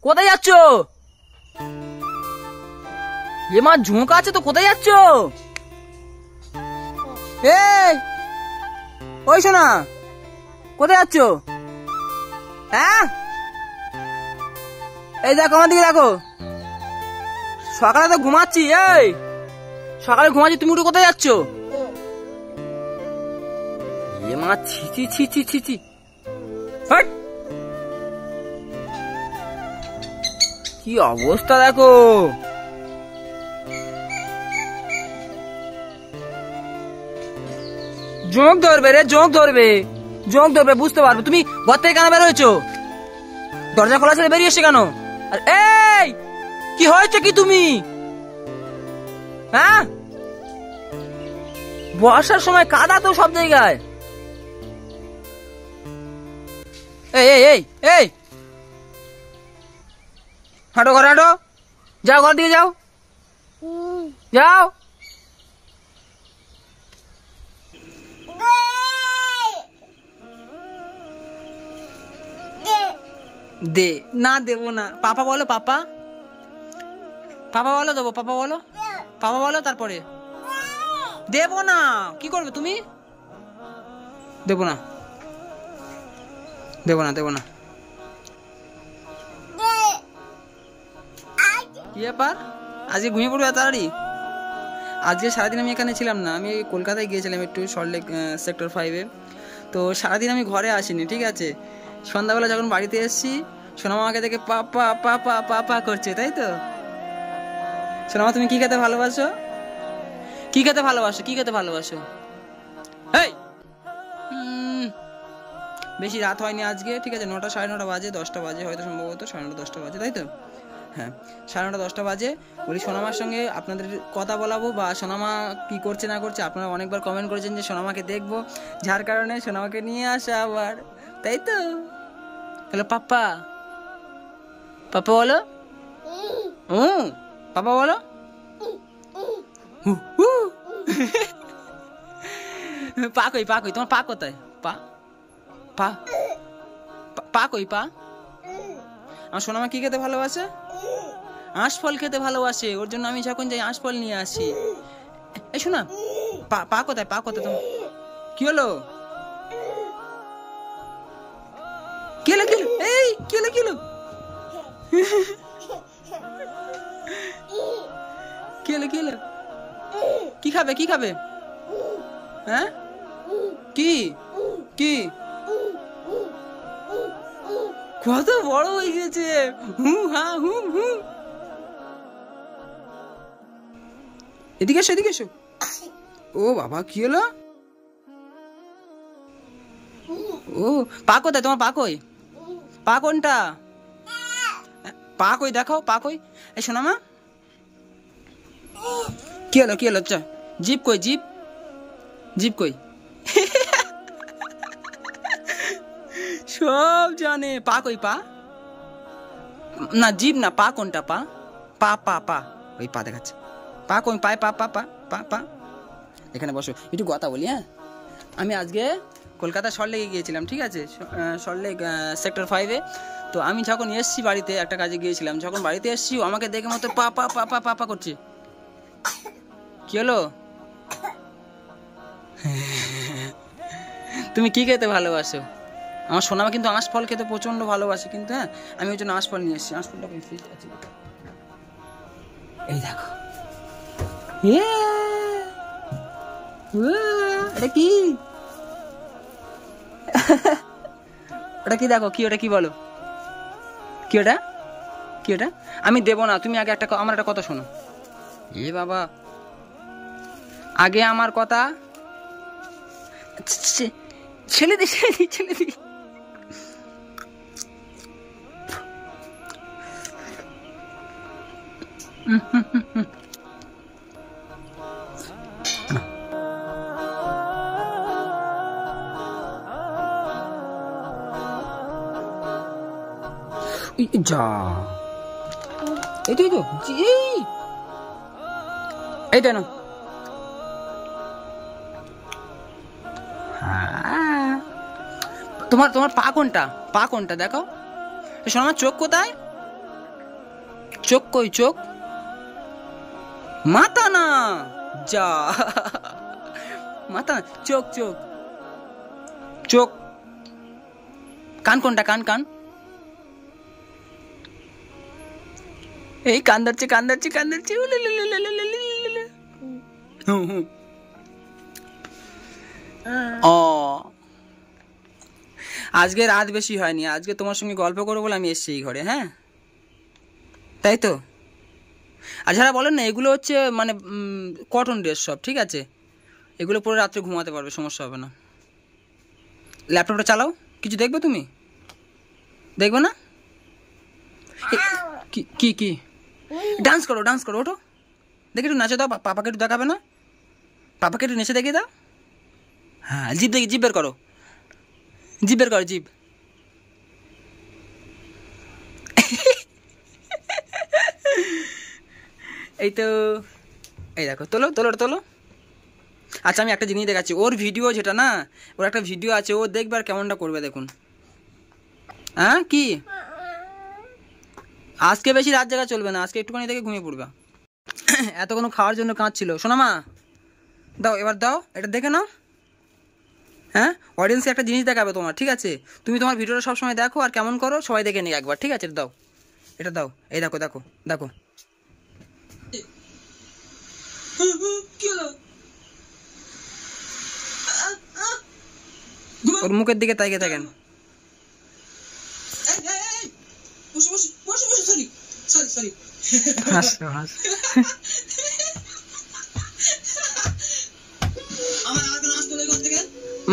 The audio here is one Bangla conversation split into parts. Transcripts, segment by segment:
কোথায় যাচ্ছ? এ মা ঝোঁক আছে তো, কোথায় যাচ্ছ? এই ওই শোনা, কোথায় যাচ্ছ? হ্যাঁ এই দেখো আমার দিকে দেখো, সকালে তো ঘুমাচ্ছি। এই সকালে ঘুমাচ্ছি, তুমি উঠে কোথায় যাচ্ছ? এ মা ছি ছি ছি ছি ছি ছি, কি অবস্থা দেখো। জোঁক ধরবে রে, জোঁক ধরবে, জোঁক ধরবে, বুঝতে পারবে। তুমি ঘর থেকে কেন বের হয়েছো? দরজা খোলা ছেড়ে বেরিয়ে এসে কেন? আর এই কি হয়েছে কি তুমি? হ্যাঁ বর্ষার সময় কাদা তো সব জায়গায়। এই এই এই এই হাঁটো ঘরে, হাঁটো, যাও ঘর দিকে যাও, যাও। দে না, দেবো না। পাপা বলো, পাপা, পাপা বলো, দেবো, পাপা বলো, পাপা বলো, তারপরে দেবো না। কি করবে তুমি? দেবো না, দেবো না, দেবো না। কি ব্যাপার, আজকে ঘুমিয়ে পড়বে তাড়াতাড়ি? আজকে সারাদিন আমি এখানে ছিলাম না, আমি কলকাতায় গিয়েছিলাম একটু, সল্টলেক সেক্টর 5-এ। তো সারাদিন আমি ঘরে আসিনি, ঠিক আছে। সন্ধ্যাবেলা যখন বাড়িতে এসেছি, সোনামা আমাকে দেখে পাপা পাপা পাপা করছে, তাই তো? সোনামা তুমি কি খেতে ভালোবাসো? কি খেতে ভালোবাসো? কি খেতে ভালোবাসো? এই বেশি রাত হয়নি আজকে, ঠিক আছে। 9টা, 9:30 বাজে, 10টা বাজে হয়তো, সম্ভবত 9:30, 10টা বাজে, তাই তো? হ্যাঁ 9:30, 10টা বাজে। বলি সোনামার সঙ্গে আপনাদের কথা বলাবো, বা সোনামা কি করছে না করছে। আপনারা অনেকবার কমেন্ট করেছেন যে সোনামাকে দেখবো, যার কারণে সোনামাকে নিয়ে আসা আবার, তাই তো? হ্যালো পাপ্পা, পাপা বলো, পাপা বলো। পা কই, পা কই, তোমার পা কোথায়? পা পা পা কই, পা? আমার সোনামা কি খেতে ভালোবাসে? আঁশফল খেতে ভালোবাসে, ওর জন্য আমি যখন যাই আঁশফল নিয়ে আসি। এই শোনা, পা কোথায়, পা কোথায় তোমার? কি হলো, কি হলো, কি হলো, এই কি হলো, কি হলো, কি হলো, কি হলো? কি খাবে, কি খাবে? হ্যাঁ কি কি কত বড় হয়ে গেছে, হা হু হু। এদিকে এসো, এদিকে এসো। ও বাবা, কি হলো? ও পা কোথায় তোমার, পা কই, পা কোনটা? পা কই দেখাও, পা কই। এই শোনা মা, কি হলো, কি হলো? জিপ কই, জিপ, জিপ কই? সব জানে। পা কই, পা? না জিপ না, পা কোনটা? পা পা পা পা, ওই পা দেখাচ্ছে। পা কই, পায়, পা পা পা পা পা। এখানে বসো, একটু কথা বলি। হ্যাঁ আমি আজকে কলকাতা সল্টলেকে গিয়েছিলাম, ঠিক আছে, সল্টলেক সেক্টর 5-এ। তো আমি যখন এসছি বাড়িতে, একটা কাজে গিয়েছিলাম, যখন বাড়িতে এসছি আমাকে দেখে মতো পা পা পা পা পা পা করছে। কি হলো? তুমি কি খেতে ভালোবাসো? আমার সোনামা কিন্তু আঁশফল খেতে প্রচন্ড ভালোবাসে, কিন্তু হ্যাঁ আমি ওই জন্য আঁশফল নিয়ে এসেছি। আঁশফলটা আছে, এই দেখো। এটা কি? ওটা কি দেখো, কি ওটা, কি বলো, কি ওটা, কি ওটা? আমি দেবো না, তুমি আগে আমার একটা কথা শোনো। এ বাবা, আগে আমার কথা। ছেলে দি, ছেলে দি, ছেলে দি। যা এইটাই তো, এইটা না। তোমার তোমার পা কোনটা, পা কোনটা দেখো। সোনামার চোখ কোথায়? চোখ কই চোখ? মাথা না, যা মাথা না, চোখ চোখ চোখ। কান কোনটা? কান কান এই কান ধরছে কান ধরছে কান ধরছে। ও আজকে রাত বেশি হয়নি, আজকে তোমার সঙ্গে গল্প করবো বলে আমি এসছি এই ঘরে। হ্যাঁ তাই তো। আর যারা বলেন না এগুলো হচ্ছে মানে কটন ড্রেস সব, ঠিক আছে, এগুলো পরে রাত্রে ঘুমাতে পারবে, সমস্যা হবে না। ল্যাপটপটা চালাও, কিছু দেখবে তুমি? দেখবে না? কি কি কি ডান্স করো ডান্স করো, ওঠো দেখে একটু নাচে দাও, পাপাকে একটু দেখাবে না? পাপাকে একটু নেচে দেখিয়ে দাও। হ্যাঁ জিভ দেখি, জিভ বের করো, জিভ বের করো, জিভ। এই তো, এই দেখো, তোলো তোলো তোলো। আচ্ছা আমি একটা জিনিস দেখাচ্ছি, ওর ভিডিও যেটা না, ওর একটা ভিডিও আছে, ও দেখবে আর কেমনটা করবে দেখুন। হ্যাঁ কি আজকে বেশি রাত জায়গা চলবে না, আজকে একটুখানি দেখে ঘুমিয়ে পড়বা। এতক্ষণ খাওয়ার জন্য কাঁদছিল। শোনো মা, দাও এবার দাও, এটা দেখে নাও। হ্যাঁ অডিয়েন্সকে একটা জিনিস দেখাবে তোমার, ঠিক আছে? তুমি তোমার ভিডিওটা সবসময় দেখো আর কেমন করো সবাই দেখে নিই একবার, ঠিক আছে? দাও, এটা দাও, এই দেখো দেখো দেখো। ওর মুখের দিকে তাকিয়ে থাকেন।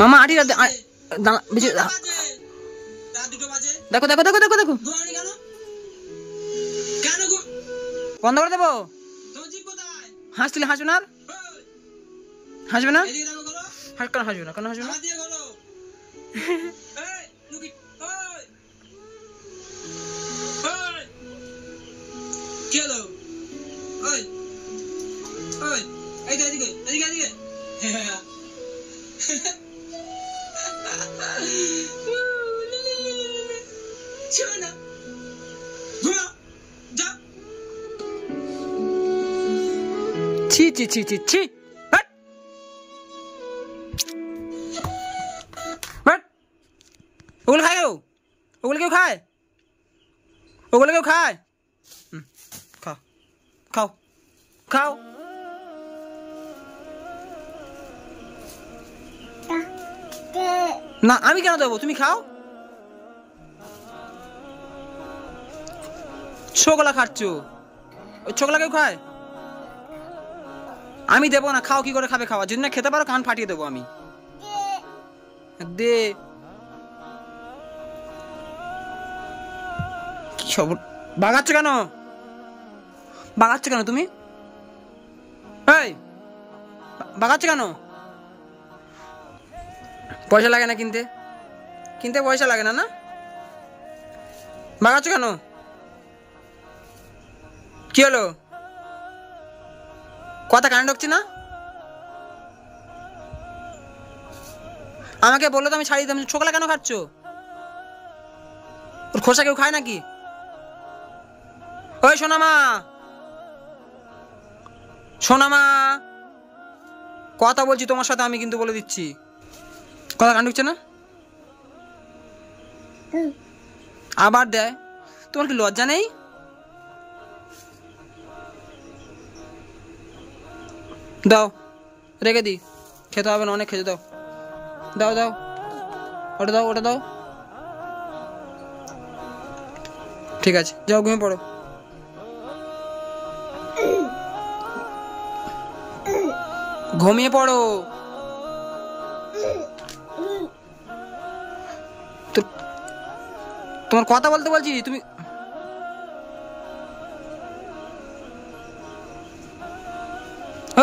মামা আটি রাত দেখো দেখো দেখো দেখো দেখো, বন্ধ করে দেবো। হাসলে হাসবে না, হাসবে না, কেন হাসবে না, কেন হাসবে না? ছি ছি ছি ছি ছি, ওগুলো খায় কেউ? ওগুলো কেউ খায়? ওগুলো কেউ খায়? খাও খাও খাও। না আমি কেন দেবো, তুমি খাও। ছোকলা খাচ্ছ, ওই ছোকলা কেউ খায়? আমি দেবো না, খাও। কি করে খাবে? খাওয়া যদি না খেতে পারো কান ফাটিয়ে দেবো আমি। দে কি সব বাগাচ্ছ কেন? বাগাচ্ছ কেন তুমি? এই বাগাচ্ছ কেন? পয়সা লাগে না কিনতে? কিনতে পয়সা লাগে না? না বাগাচ্ছ কেন? কি হলো? কথা কানে ঢুকছে না? আমাকে বললো তো আমি ছাড়িয়ে দিতাম। ছোকলা কেন খাচ্ছ? ওর খোসা কেউ খায় নাকি? ওই সোনামা, সোনামা, কথা বলছি তোমার সাথে আমি, কিন্তু বলে দিচ্ছি কথা কান ঢুকছে না। আবার দেয়, তোমার কি লজ্জা নেই? দাও রেখে দি, খেতে হবে না, অনেক খেতে দাও। দাও দাও, ওটা দাও, ওটা দাও। ঠিক আছে যাও ঘুমিয়ে পড়ো। ঘুমিয়ে পড়ো। তোমার কথা বলতে বলছি, তুমি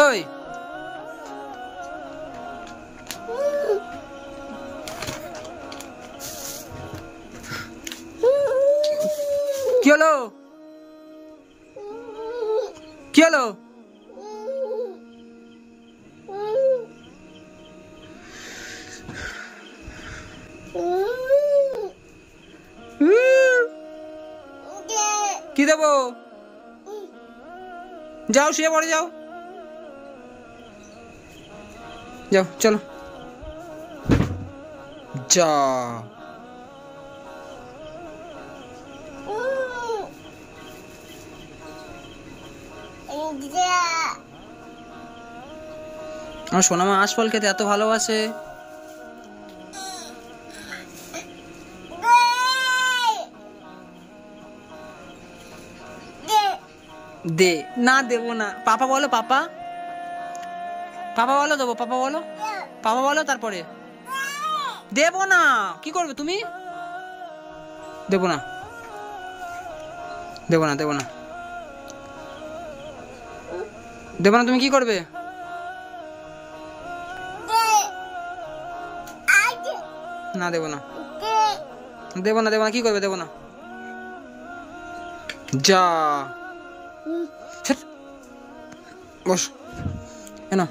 ওই কি হলো? কি হলো? কি দেবো? যাও শুয়ে পড়ে যাও, যাও চলো যা। আমার সোনামা আঁশফল খেতে এত ভালোবাসে। দে না, দেবো না। পাপা বলো, পাপা, পাপা বলো দেবো, পাপা বলো, পাপা বলো, তারপরে দেবো না। কি করবে তুমি? দেবো না, দেবো না, দেবো না, দেবো না। তুমি কি করবে? না দেবো না, দেবো না, দেবো না। কি করবে? দেবো না, যা বস, এনো।